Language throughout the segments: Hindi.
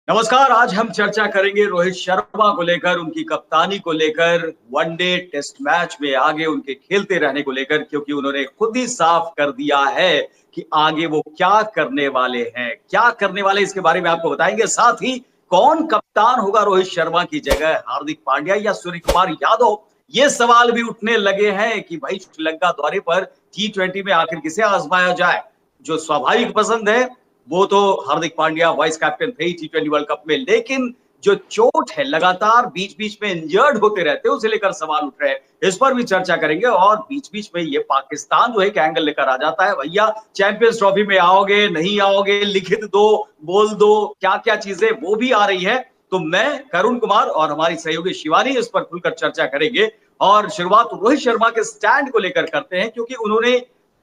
नमस्कार। आज हम चर्चा करेंगे रोहित शर्मा को लेकर, उनकी कप्तानी को लेकर, वनडे टेस्ट मैच में आगे उनके खेलते रहने को लेकर, क्योंकि उन्होंने खुद ही साफ कर दिया है कि आगे वो क्या करने वाले हैं। क्या करने वाले इसके बारे में आपको बताएंगे। साथ ही कौन कप्तान होगा रोहित शर्मा की जगह, हार्दिक पांड्या या सूर्य कुमार यादव। ये सवाल भी उठने लगे हैं कि भाई श्रीलंका दौरे पर T20 में आखिर किसे आजमाया जाए। जो स्वाभाविक पसंद है वो तो हार्दिक पांड्या वाइस कैप्टन थे T20 वर्ल्ड कप में, लेकिन जो चोट है, लगातार बीच बीच में इंजर्ड होते रहते हैं, उसे लेकर सवाल उठ रहे हैं। इस पर भी चर्चा करेंगे। और बीच बीच में ये पाकिस्तान जो है क्या एंगल लेकर आ जाता है, भैया चैंपियंस ट्रॉफी में आओगे नहीं आओगे, लिखित दो, बोल दो, क्या क्या चीजें वो भी आ रही है। तो मैं, करुण कुमार और हमारी सहयोगी शिवानी इस पर खुलकर चर्चा करेंगे। और शुरुआत रोहित शर्मा के स्टैंड को लेकर करते हैं, क्योंकि उन्होंने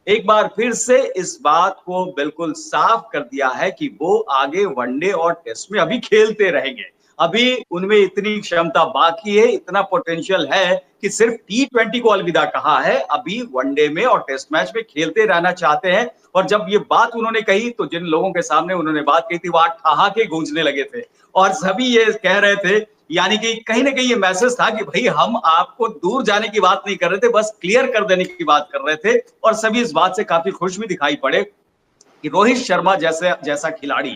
एक बार फिर से इस बात को बिल्कुल साफ कर दिया है कि वो आगे वनडे और टेस्ट में अभी खेलते रहेंगे। अभी उनमें इतनी क्षमता बाकी है, इतना पोटेंशियल है कि सिर्फ T20 को अलविदा कहा है, अभी वनडे में और टेस्ट मैच में खेलते रहना चाहते हैं। और जब ये बात उन्होंने कही तो जिन लोगों के सामने उन्होंने बात कही थी, वह ठहाके गूंजने लगे थे और सभी ये कह रहे थे, यानी कि कहीं ना कहीं ये मैसेज था कि भाई हम आपको दूर जाने की बात नहीं कर रहे थे, बस क्लियर कर देने की बात कर रहे थे। और सभी इस बात से काफी खुश भी दिखाई पड़े कि रोहित शर्मा जैसे जैसा खिलाड़ी,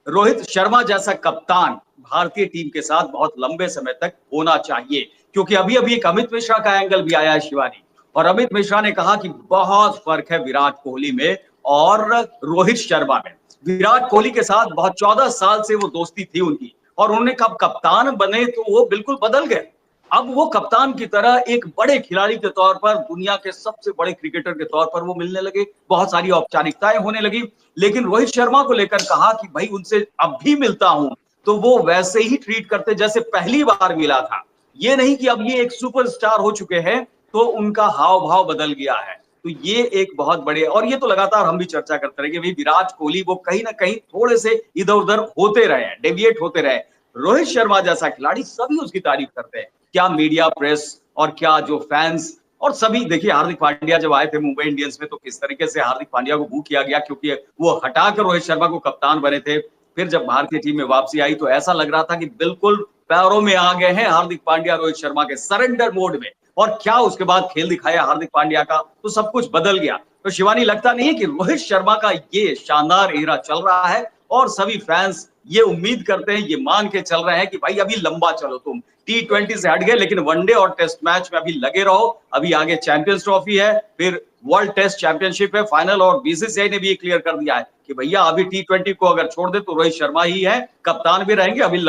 रोहित शर्मा जैसा कप्तान भारतीय टीम के साथ बहुत लंबे समय तक होना चाहिए। क्योंकि अभी अभी एक अमित मिश्रा का एंगल भी आया है शिवानी, और अमित मिश्रा ने कहा कि बहुत फर्क है विराट कोहली में और रोहित शर्मा में। विराट कोहली के साथ बहुत 14 साल से वो दोस्ती थी उनकी, और उन्होंने कब कप्तान बने तो वो बिल्कुल बदल गए। अब वो कप्तान की तरह एक बड़े खिलाड़ी के तौर पर, दुनिया के सबसे बड़े क्रिकेटर के तौर पर वो मिलने लगे, बहुत सारी औपचारिकताएं होने लगी। लेकिन रोहित शर्मा को लेकर कहा कि भाई उनसे अब भी मिलता हूं तो वो वैसे ही ट्रीट करते जैसे पहली बार मिला था। ये नहीं कि अब ये एक सुपरस्टार हो चुके हैं तो उनका हाव भाव बदल गया है। तो ये एक बहुत बड़े, और ये तो लगातार हम भी चर्चा करते रहे कि भाई विराट कोहली वो कहीं ना कहीं थोड़े से इधर उधर होते रहे हैं, डेविएट होते रहे। रोहित शर्मा जैसा खिलाड़ी सभी उसकी तारीफ करते हैं, क्या मीडिया, प्रेस और क्या जो फैंस और सभी। देखिए हार्दिक पांड्या जब आए थे मुंबई इंडियंस में तो किस तरीके से हार्दिक पांड्या को बू किया गया, क्योंकि वो हटाकर रोहित शर्मा को कप्तान बने थे। फिर जब भारतीय टीम में वापसी आई तो ऐसा लग रहा था कि बिल्कुल पैरों में आ गए हैं हार्दिक पांड्या रोहित शर्मा के, सरेंडर मोड में। और क्या उसके बाद खेल दिखाया हार्दिक पांड्या का, तो सब कुछ बदल गया। तो शिवानी, लगता नहीं है कि रोहित शर्मा का ये शानदार एरा चल रहा है और सभी फैंस ये उम्मीद करते हैं, ये मान के चल रहे हैं कि भाई अभी लंबा चलो, तुम T20 से हट गए लेकिन वनडे और टेस्ट मैच में अभी लगे रहो। अभी आगे चैंपियंस ट्रॉफी है, फिर वर्ल्ड टेस्ट चैंपियनशिप है फाइनल, और बीसीसीआई ने भी क्लियर कर दिया है कि भैया अभी T20 को अगर छोड़ दे तो रोहित शर्मा ही है कप्तान, भी रहेंगे अभी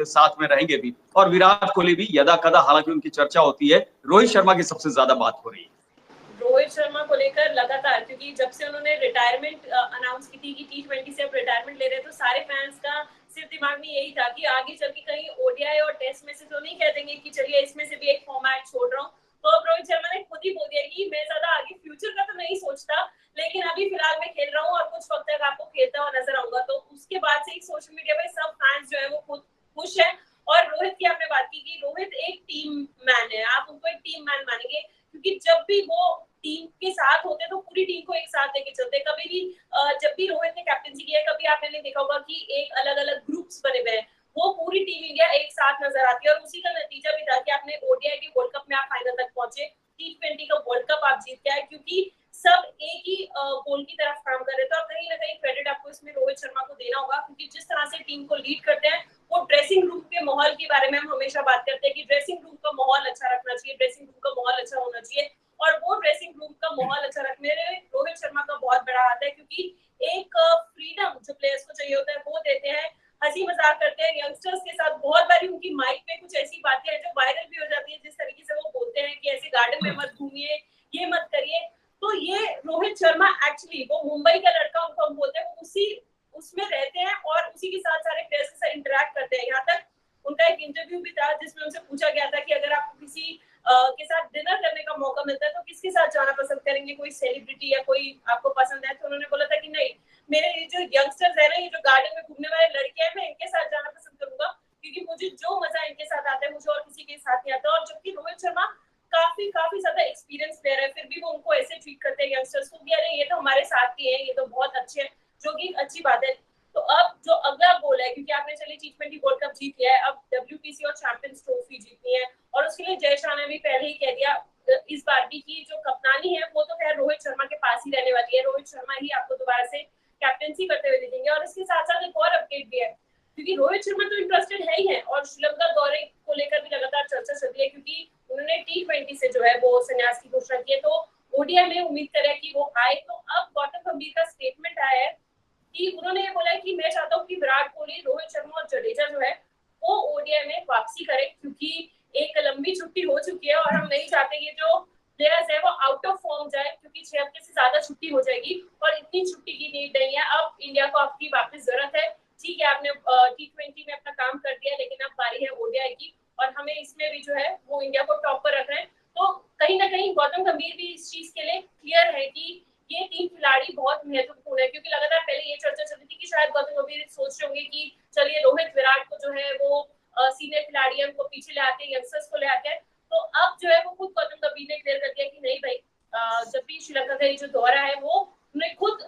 साथ में रहेंगे भी, और विराट कोहली भी यदा कदा, हालांकि उनकी चर्चा होती है, रोहित शर्मा की सबसे ज्यादा बात हो रही है। रोहित शर्मा को लेकर लगातार, क्योंकि जब से उन्होंने रिटायरमेंट अनाउंस की थी कि T20 से अब रिटायरमेंट ले रहे हैं, तो सारे फैंस का सिर्फ दिमाग में यही था कि आगे चल के कहीं ओडीआई और टेस्ट में से तो नहीं कह देंगे कि चलिए इसमें से भी एक फॉर्मेट छोड़ रहा हूँ। तो अब रोहित शर्मा ने खुद ही बोल दिया कि मैं ज्यादा आगे फ्यूचर का तो नहीं सोचता, लेकिन अभी फिलहाल मैं खेल रहा हूँ और कुछ वक्त तक आपको खेलता हुआ नजर आऊंगा। तो उसके बाद से ही सोशल मीडिया पे सब फैंस जो है वो खुद खुश है। और रोहित की आपने बात की कि रोहित एक टीम मैन है, आप उनको एक टीम मैन मानेंगे, क्योंकि जब भी वो टीम के साथ होते तो पूरी टीम को एक साथ लेके चलते। कभी भी जब भी रोहित ने कैप्टनसी किया है, कभी आपने नहीं देखा होगा कि एक अलग अलग ग्रुप्स बने हुए हैं, वो पूरी टीम इंडिया एक साथ नजर आती है। और उसी का नतीजा भी था कि आपने ओडीआई के वर्ल्ड कप में आप फाइनल तक पहुंचे, T20 का वर्ल्ड कप आप जीत के आए, क्योंकि सब एक ही गोल की तरफ काम कर रहे थे। और कहीं ना कहीं क्रेडिट आपको इसमें रोहित शर्मा को देना होगा, क्योंकि जिस तरह से टीम को लीड करते हैं, वो ड्रेसिंग रूम के माहौल के बारे में हम हमेशा बात करते हैं कि ड्रेसिंग रूम का माहौल अच्छा रखना चाहिए, ड्रेसिंग रूम का माहौल अच्छा होना चाहिए। और वो ड्रेसिंग रूम का माहौल अच्छा रखने में रोहित शर्मा का बहुत बड़ा हाथ है, क्योंकि एक फ्रीडम जो प्लेयर्स को चाहिए होता है वो देते हैं, हंसी मजाक करते हैं यंगस्टर्स के साथ। बहुत बारी उनकी माइक पे कुछ ऐसी बातें हैं जो वायरल भी हो जाती है, जिस तरीके से वो बोलते हैं कि ऐसे गार्डन में मत घूमिए, ये मत करिए। तो ये रोहित शर्मा एक्चुअली वो मुंबई का लड़का उनको हम बोलते हैं, वो उसी उसमें रहते हैं और उसी के साथ सारे प्लेयर्स के साथ इंटरेक्ट करते हैं। यहाँ तक उनका एक इंटरव्यू भी था जिसमें उनसे पूछा गया था कि अगर आपको किसी के साथ डिनर करने का मौका मिलता है तो किसके साथ जाना पसंद करेंगे, कोई सेलिब्रिटी या कोई आपको पसंद है? तो उन्होंने बोला था कि नहीं, मेरे ये जो यंगस्टर्स है ना, ये जो गार्डन में घूमने वाले लड़के हैं, मैं इनके साथ जाना पसंद करूंगा, क्योंकि मुझे जो मजा इनके साथ आता है मुझे और किसी के साथ नहीं आता। और जबकि रोहित शर्मा काफी काफी ज्यादा एक्सपीरियंस प्लेयर है, फिर भी वो उनको ऐसे ट्रीट करते हैं यंगस्टर्स को कि अरे ये तो हमारे साथ के हैं, ये तो बहुत अच्छे हैं, जो कि अच्छी बात है। तो अब जो अगला गोल है, क्योंकि आपने चलिए T20 वर्ल्ड कप जीत लिया है, अब WTC और चैंपियंस ट्रॉफी जीतनी है। और उसके लिए जय शाह ने भी पहले ही कह दिया इस बार भी की जो कप्तानी है वो तो खैर रोहित शर्मा के पास ही रहने वाली है, रोहित शर्मा ही आपको दोबारा से कैप्टेंसी करते हुए दिखेंगे। और इसके साथ साथ एक और अपडेट भी है, क्योंकि रोहित शर्मा तो इंटरेस्टेड है ही है और श्रीलंका दौरे को लेकर भी लगातार चर्चा चल रही है, क्योंकि उन्होंने T20 से जो है वो संन्यास की घोषणा की है। तो ओडीआई में उम्मीद करें कि वो आए। तो अब गौतम गंभीर का स्टेटमेंट आया है कि उन्होंने ये बोला है कि मैं चाहता हूँ कि विराट कोहली, रोहित शर्मा और जडेजा जो है वो ओडीआई में वापसी करें, क्योंकि एक लंबी छुट्टी हो चुकी है और हम नहीं चाहते ये जो प्लेयर्स है वो आउट ऑफ फॉर्म जाए, क्योंकि 6 हफ्ते से ज्यादा छुट्टी हो जाएगी और इतनी छुट्टी की नीड नहीं है। अब इंडिया को आपकी वापस जरूरत है। ठीक है, आपने T20 में अपना काम कर दिया, लेकिन अब बारी है ओडीआई की और हमें इसमें भी जो है वो इंडिया को टॉप पर रख रहे हैं। तो कहीं ना कहीं गौतम गंभीर भी इस चीज के लिए क्लियर है कि ये 3 खिलाड़ी बहुत महत्वपूर्ण है, क्योंकि लगातार पहले ये चर्चा चल रही थी कि शायद गौतम गंभीर सोच रहे होंगे कि चलिए रोहित विराट को जो है वो सीनियर खिलाड़ी है उनको पीछे ले आते हैं, यंगस्टर्स को ले आते हैं। तो अब जो है वो खुद गौतम गंभीर ने क्लियर कर दिया कि नहीं भाई, जब भी श्रीलंका का ये जो दौरा है वो उन्होंने खुद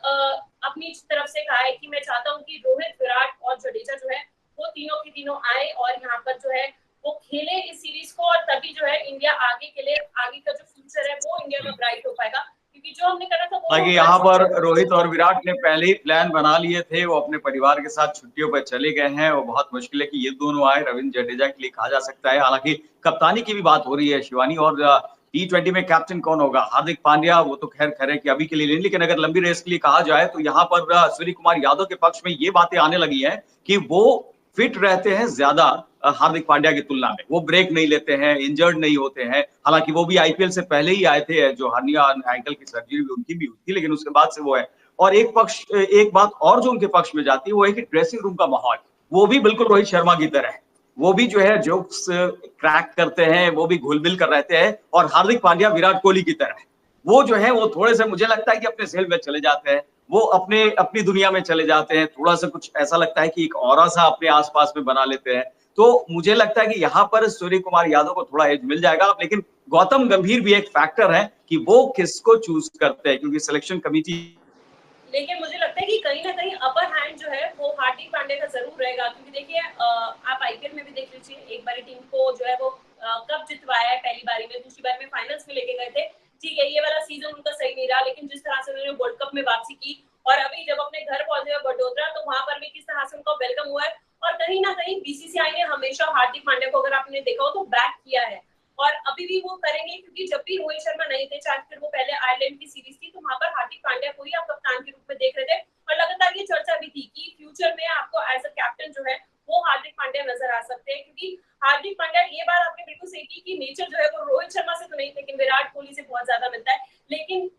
अपनी तरफ से कहा है कि मैं चाहता हूँ कि रोहित, विराट और जडेजा जो है वो तीनों के तीनों आए और यहाँ पर जो है वो खेले इस सीरीज को, और तभी जो है इंडिया आगे के लिए आगे का जो फ्यूचर है वो इंडिया का ब्राइट हो पाएगा। क्योंकि जो हमने करा था वो यहाँ पर रोहित और विराट ने पहले ही प्लान बना लिए थे, वो अपने परिवार के साथ छुट्टियों पर चले गए हैं। वो बहुत मुश्किल है कि ये दोनों आए, रविंद्र जडेजा के लिए कहा जा सकता है। हालांकि कप्तानी की भी बात हो रही है शिवानी, और T20 में कैप्टन कौन होगा? हार्दिक पांड्या, वो तो खैर खैर है कि अभी के लिए नहीं, लेकिन अगर लंबी रेस के लिए कहा जाए तो यहाँ पर सूर्य कुमार यादव के पक्ष में ये बातें आने लगी हैं कि वो फिट रहते हैं ज्यादा हार्दिक पांड्या की तुलना में। वो ब्रेक नहीं लेते हैं, इंजर्ड नहीं होते हैं। हालांकि वो भी आईपीएल से पहले ही आए थे, जो हर्निया एंकल की सर्जरी भी उनकी भी हुई थी, लेकिन उसके बाद से वो है। और एक बात और जो उनके पक्ष में जाती है वो है कि ड्रेसिंग रूम का माहौल, वो भी बिल्कुल रोहित शर्मा की तरह है। वो भी जो है जोक्स क्रैक करते हैं, वो भी घुल-मिल कर रहते हैं, और हार्दिक पांड्या विराट कोहली की तरह है। वो जो है वो थोड़े से, मुझे लगता है कि अपने सेल में चले जाते हैं, वो अपनी दुनिया में चले जाते हैं। थोड़ा सा कुछ ऐसा लगता है कि एक ऑरा सा अपने आसपास में बना लेते हैं। तो मुझे लगता है कि यहाँ पर सूर्य कुमार यादव को थोड़ा एज मिल जाएगा। लेकिन गौतम गंभीर भी एक फैक्टर है कि वो किसको चूज करते हैं, क्योंकि सिलेक्शन कमिटी। लेकिन मुझे लगता है कि कहीं ना कहीं अपर हैंड जो है वो हार्दिक पांड्या का जरूर रहेगा, क्योंकि देखिए आप आईपीएल में भी देख लीजिए, एक बारी टीम को जो है वो कप जितवाया है, पहली बारी में, दूसरी बार में फाइनल्स में लेके गए थे। ठीक है, ये वाला सीजन उनका सही नहीं रहा, लेकिन जिस तरह से उन्होंने वर्ल्ड कप में वापसी की और अभी जब अपने घर पहुंचे हुए वडोदरा, तो वहां पर भी किस तरह से उनका वेलकम हुआ है। और कहीं ना कहीं बीसीसीआई ने हमेशा हार्दिक पांड्या को, अगर आपने देखा हो, तो बैक किया है और अभी भी वो करेंगे, क्योंकि जब भी रोहित शर्मा नहीं थे, चाहे फिर वो पहले आयरलैंड की सीरीज थी, तो वहां पर हार्दिक पांड्या को ही आप कप्तान के रूप में देख रहे थे। और लगातार ये चर्चा भी थी कि फ्यूचर में आपको एज अ कैप्टन जो है वो हार्दिक पांड्या नजर आ सकते हैं, क्योंकि हार्दिक पांड्या, ये बात आपने बिल्कुल सही की कि नेचर जो है वो रोहित शर्मा से तो नहीं, लेकिन विराट कोहली से बहुत ज्यादा मिलता है। लेकिन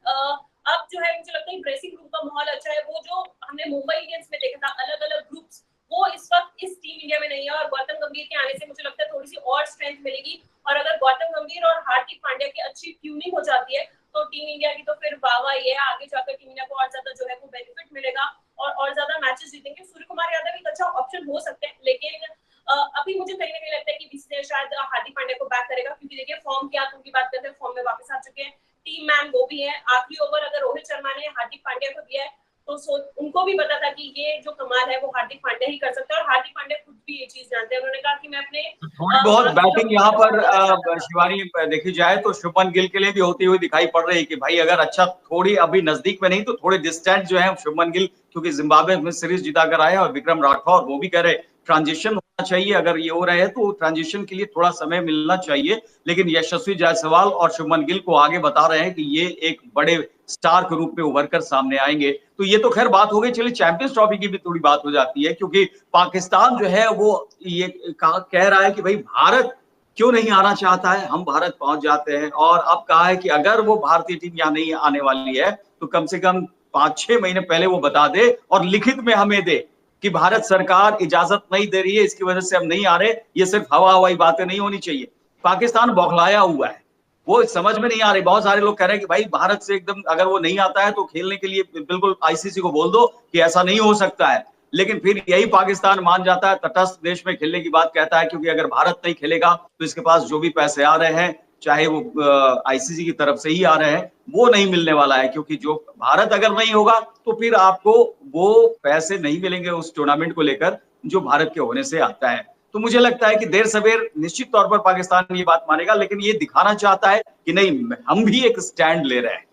अब जो है मुझे लगता है ड्रेसिंग रूम का माहौल अच्छा है। वो जो हमने मुंबई इंडियंस में देखा था, अलग अलग ग्रुप्स, वो इस वक्त इस टीम इंडिया में नहीं है। और गौतम गंभीर के आने से मुझे लगता है थोड़ी सी और स्ट्रेंथ मिलेगी। और अगर गौतम गंभीर और हार्दिक पांड्या की अच्छी ट्यूनिंग हो जाती है तो टीम इंडिया की तो फिर वाह ये है, आगे जाकर टीम इंडिया को और ज्यादा जो है वो बेनिफिट मिलेगा और ज्यादा मैचेस जीतेंगे। सूर्य कुमार यादव एक अच्छा ऑप्शन हो सकते हैं, लेकिन अभी मुझे कहीं ना कहीं लगता है कि बीसीसीआई शायद हार्दिक पांड्या को बैक करेगा, क्योंकि देखिए फॉर्म की आप उनकी बात करते हैं, फॉर्म में वापस आ चुके हैं, टीम मैन वो भी है। आखिरी ओवर अगर रोहित शर्मा ने हार्दिक पांड्या को दिया है तो उनको भी पता था कि ये जो कमाल है वो हार्दिक पांड्या ही कर सकता है, और हार्दिक पांड्या खुद भी ये चीज जानते हैं। उन्होंने कहा कि मैं अपने थोड़ी बहुत बैटिंग यहाँ पर शिवानी देखी जाए तो शुभमन गिल के लिए भी होती हुई दिखाई पड़ रही है कि भाई अगर अच्छा, थोड़ी अभी नजदीक में नहीं तो थोड़े डिस्टेंट जो है शुभमन गिल, क्योंकि जिम्बाब्वे में सीरीज जीता कर आए, और विक्रम राठौर वो भी कह रहे ट्रांजिशन होना चाहिए। अगर ये हो रहे हैं तो ट्रांजिशन के लिए थोड़ा समय मिलना चाहिए। लेकिन यशस्वी जायसवाल और शुभमन गिल को आगे बता रहे हैं कि ये एक बड़े स्टार के रूप में उभर कर सामने आएंगे। तो ये तो खैर बात हो गई। चलिए चैंपियंस ट्रॉफी की भी थोड़ी बात हो जाती है, क्योंकि पाकिस्तान जो है वो ये कह रहा है कि भाई भारत क्यों नहीं आना चाहता है, हम भारत पहुंच जाते हैं। और अब कहा है कि अगर वो भारतीय टीम यहाँ नहीं आने वाली है तो कम से कम 5-6 महीने पहले वो बता दे और लिखित में हमें दे कि भारत सरकार इजाजत नहीं दे रही है, इसकी वजह से हम नहीं आ रहे। ये सिर्फ हवाई बातें नहीं होनी चाहिए। पाकिस्तान बौखलाया हुआ है, वो समझ में नहीं आ रही। बहुत सारे लोग कह रहे हैं कि भाई भारत से एकदम अगर वो नहीं आता है तो खेलने के लिए बिल्कुल आईसीसी को बोल दो कि ऐसा नहीं हो सकता है। लेकिन फिर यही पाकिस्तान मान जाता है, तटस्थ देश में खेलने की बात कहता है, क्योंकि अगर भारत नहीं खेलेगा तो इसके पास जो भी पैसे आ रहे हैं, चाहे वो आईसीसी की तरफ से ही आ रहे हैं, वो नहीं मिलने वाला है। क्योंकि जो भारत अगर नहीं होगा तो फिर आपको वो पैसे नहीं मिलेंगे उस टूर्नामेंट को लेकर। जो भारत के होने से आता है। तो मुझे लगता है कि देर सवेर निश्चित तौर पर पाकिस्तान ये बात मानेगा, लेकिन ये दिखाना चाहता है कि नहीं, हम भी एक स्टैंड ले रहे हैं।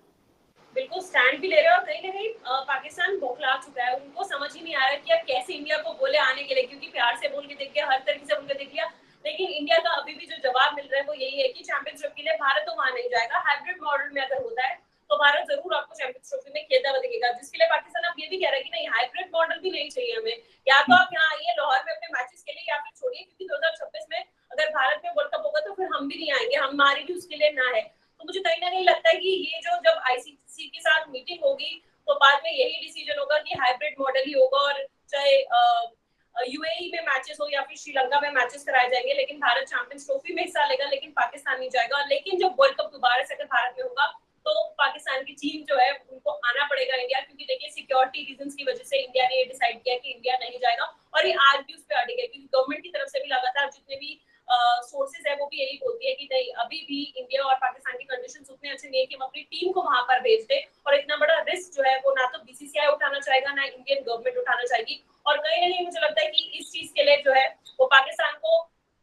बिल्कुल स्टैंड भी ले रहे हैं और कहीं ना कहीं पाकिस्तान बौखला चुका है। उनको समझ ही नहीं आ रहा कि अब कैसे इंडिया को बोले आने के लिए, क्योंकि प्यार से बोल के देख लिया, हर तरीके से उनको देख लिया, लेकिन इंडिया का अभी भी जो जवाब मिल रहा है वो यही है कि चैंपियंस के लिए भारत तो वहां नहीं जाएगा। हाइब्रिड मॉडल में अगर होता है तो भारत जरूर आपको चैंपियंस ट्रॉफी में खेलता हुआ दिखेगा, जिसके लिए पाकिस्तान अब ये भी कह रहा है कि नहीं, हाइब्रिड मॉडल भी नहीं चाहिए हमें, या तो आप यहाँ आइए लाहौर में अपने मैचेस के लिए, या फिर छोड़िए, क्योंकि 2026 में अगर भारत में वर्ल्ड कप होगा तो फिर हम भी नहीं आएंगे, हमारी भी उसके लिए ना है। तो मुझे कहीं ना कहीं लगता है कि ये जो जब आईसीसी के साथ मीटिंग होगी तो बाद में यही डिसीजन होगा कि हाइब्रिड मॉडल ही होगा, और चाहे यूएई में मैचेस हो या फिर श्रीलंका में मैचेस कराए जाएंगे, लेकिन भारत चैंपियंस ट्रॉफी में हिस्सा लेगा, लेकिन पाकिस्तान नहीं जाएगा। लेकिन जब वर्ल्ड कप दोबारा से अगर भारत में होगा तो पाकिस्तान की टीम जो है उनको आना पड़ेगा इंडिया, क्योंकि देखिए सिक्योरिटी रीजंस की वजह से इंडिया ने ये डिसाइड किया कि इंडिया नहीं जाएगा, और ये आज भी उस पर अड़े गए, क्योंकि गवर्नमेंट की तरफ से भी लगातार जितने भी सोर्सेज है वो भी यही बोलती है कि नहीं, अभी भी इंडिया और पाकिस्तान की कंडीशंस उतने अच्छे नहीं है कि हम अपनी टीम को वहां पर भेज दे, और इतना बड़ा रिस्क जो है वो ना तो बीसीसीआई उठाना चाहेगा ना इंडियन गवर्नमेंट उठाना चाहेगी। और कहीं ना कहीं मुझे लगता है कि इस चीज के लिए जो है वो पाकिस्तान को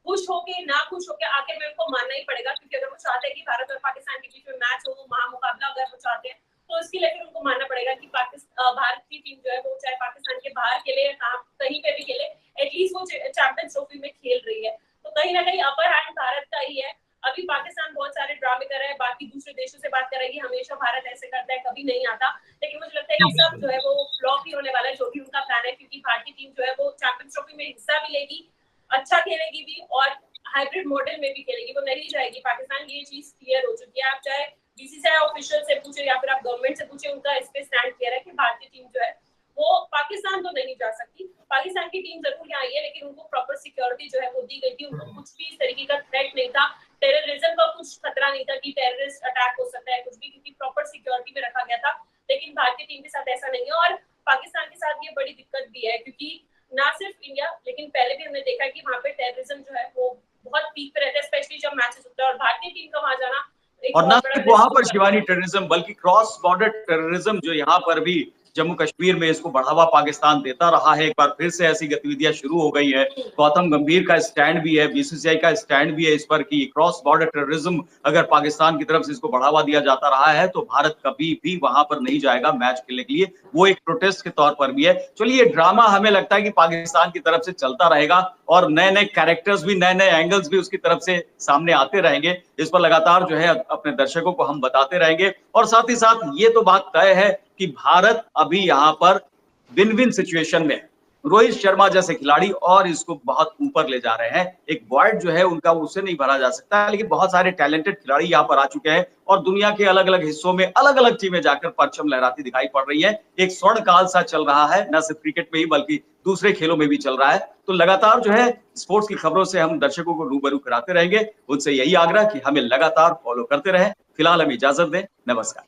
खुश होके ना खुश होके आखिर में उनको मानना ही पड़ेगा, क्योंकि अगर वो चाहते हैं कि भारत और पाकिस्तान के बीच में मैच हो, वो महामुकाबला अगर वो चाहते हैं, तो इसके लिए फिर उनको मानना पड़ेगा कि भारत की टीम जो है वो चाहे पाकिस्तान के बाहर खेले या कहीं पे भी खेले, एटलीस्ट वो चैंपियंस ट्रॉफी में खेल रही है। तो कहीं ना कहीं अपर हैंड भारत का ही है। अभी पाकिस्तान बहुत सारे ड्रामे कर रहा है, बाकी दूसरे देशों से बात कर रहा है कि हमेशा भारत ऐसे करता है, कभी नहीं आता, लेकिन मुझे लगता है ये सब जो है वो फ्लॉप ही होने वाला है, जो भी उनका प्लान है, क्योंकि भारतीय टीम जो है वो चैंपियंस ट्रॉफी में हिस्सा भी लेगी, अच्छा खेलेगी भी, और हाइब्रिड मॉडल में भी खेलेगी, वो नहीं जाएगी। पाकिस्तान की ये चीज क्लियर हो चुकी है। आप चाहे बीसीसीआई ऑफिशियल से पूछे या फिर आप गवर्नमेंट से पूछे, उनका इस पे स्टैंड क्लियर है कि भारतीय टीम जो है वो पाकिस्तान तो नहीं जा सकती। पाकिस्तान की टीम जरूर यहाँ आई है, लेकिन उनको प्रॉपर सिक्योरिटी जो है वो दी गई थी, उनको कुछ भी इस तरीके का थ्रेट नहीं था, टेररिज्म का कुछ खतरा नहीं था कि टेररिस्ट अटैक हो सकता है कुछ भी, क्योंकि प्रॉपर सिक्योरिटी में रखा गया था। लेकिन भारतीय टीम के साथ ऐसा नहीं है, और पाकिस्तान के साथ ये बड़ी दिक्कत भी है, क्योंकि ना सिर्फ इंडिया, लेकिन पहले भी हमने देखा कि वहाँ पे टेररिज्म जो है वो बहुत पीक पे रहता है, स्पेशली जब मैचेस होते हैं, और भारतीय टीम का वहां जाना और ना सिर्फ वहां पर शिवानी टेररिज्म, बल्कि क्रॉस बॉर्डर टेररिज्म जो यहाँ पर भी जम्मू कश्मीर में इसको बढ़ावा पाकिस्तान देता रहा है। एक बार फिर से ऐसी गतिविधियां शुरू हो गई है। गौतम गंभीर का स्टैंड भी है, बीसीसीआई का स्टैंड भी है इस पर कि क्रॉस बॉर्डर टेररिज्म अगर पाकिस्तान की तरफ से इसको बढ़ावा दिया जाता रहा है तो भारत कभी भी वहां पर नहीं जाएगा मैच खेलने के लिए, वो एक प्रोटेस्ट के तौर पर भी है। चलिए, ड्रामा हमें लगता है कि पाकिस्तान की तरफ से चलता रहेगा और नए नए कैरेक्टर्स भी, नए नए एंगल्स भी उसकी तरफ से सामने आते रहेंगे। इस पर लगातार जो है अपने दर्शकों को हम बताते रहेंगे, और साथ ही साथ ये तो बात तय है कि भारत अभी यहां पर विन विन सिचुएशन में, रोहित शर्मा जैसे खिलाड़ी और इसको बहुत ऊपर ले जा रहे हैं। एक वॉइड जो है उनका उससे नहीं भरा जा सकता, लेकिन बहुत सारे टैलेंटेड खिलाड़ी यहाँ पर आ चुके हैं और दुनिया के अलग अलग हिस्सों में अलग अलग टीमें जाकर परचम लहराती दिखाई पड़ रही है। एक स्वर्ण काल सा चल रहा है, न सिर्फ क्रिकेट में ही बल्कि दूसरे खेलों में भी चल रहा है। तो लगातार जो है स्पोर्ट्स की खबरों से हम दर्शकों को रूबरू कराते रहेंगे। उनसे यही आग्रह कि हमें लगातार फॉलो करते रहें। फिलहाल हम इजाजत दें, नमस्कार।